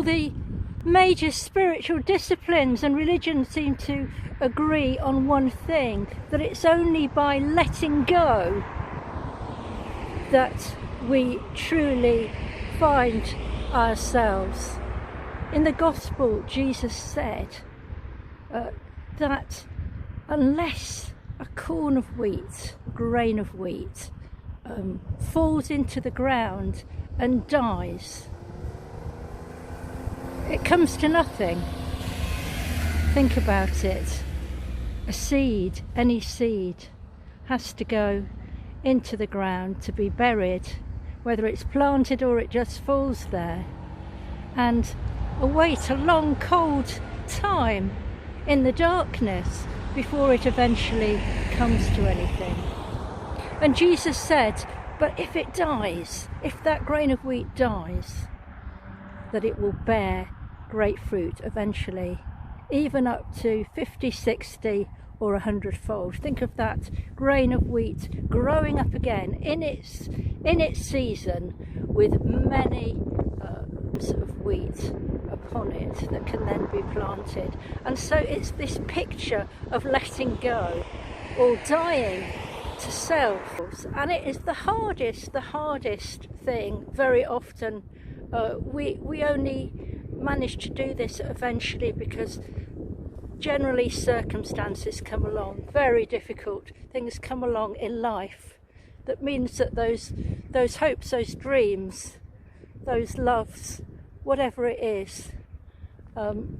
all the major spiritual disciplines and religions seem to agree on one thing, that it's only by letting go that we truly find ourselves. In the gospel, Jesus said that unless a corn of wheat, grain of wheat, falls into the ground and dies, it comes to nothing. Think about it. A seed, any seed, has to go into the ground to be buried, whether it's planted or it just falls there, and await a long cold time in the darkness before it eventually comes to anything. And Jesus said, but if it dies, if that grain of wheat dies, that it will bear great fruit eventually, even up to 50, 60 or 100-fold. Think of that grain of wheat growing up again in its season, with many of wheat upon it that can then be planted. And so it's this picture of letting go or dying to self, and it is the hardest thing. Very often we only manage to do this eventually because generally circumstances come along, very difficult things come along in life, that means that those hopes, those dreams, those loves, whatever it is,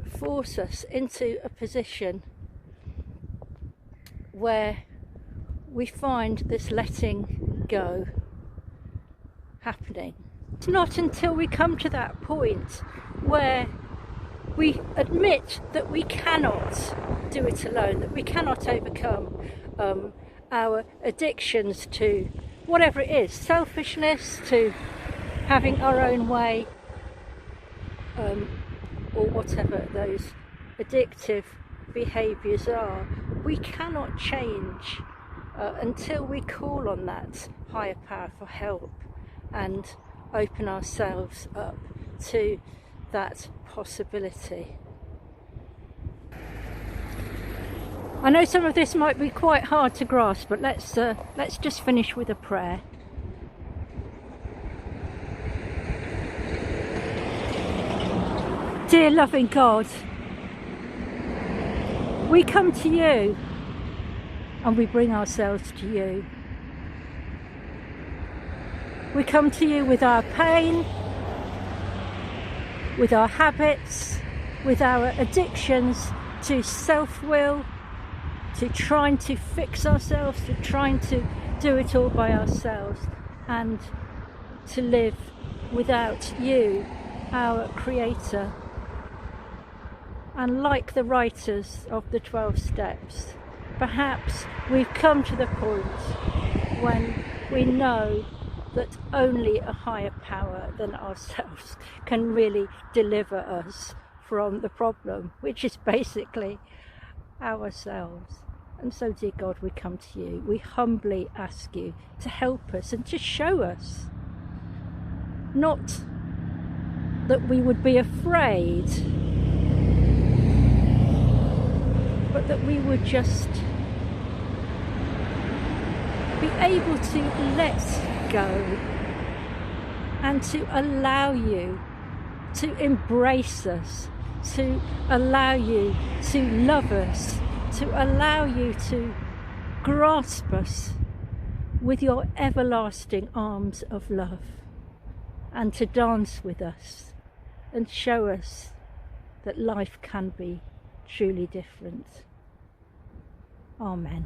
force us into a position where we find this letting go happening. It's not until we come to that point where we admit that we cannot do it alone, that we cannot overcome our addictions to whatever it is, selfishness, to having our own way, or whatever those addictive behaviours are. We cannot change until we call on that higher power for help and open ourselves up to that possibility. I know some of this might be quite hard to grasp, but let's just finish with a prayer. Dear loving God, we come to you and we bring ourselves to you. We come to you with our pain, with our habits, with our addictions to self-will, to trying to fix ourselves, to trying to do it all by ourselves, and to live without you, our Creator. And like the writers of the 12 steps, perhaps we've come to the point when we know that only a higher power than ourselves can really deliver us from the problem, which is basically ourselves. And so, dear God, we come to you. We humbly ask you to help us and to show us. Not that we would be afraid, but that we would just be able to let go and to allow you to embrace us, to allow you to love us, to allow you to grasp us with your everlasting arms of love, and to dance with us and show us that life can be truly different. Amen.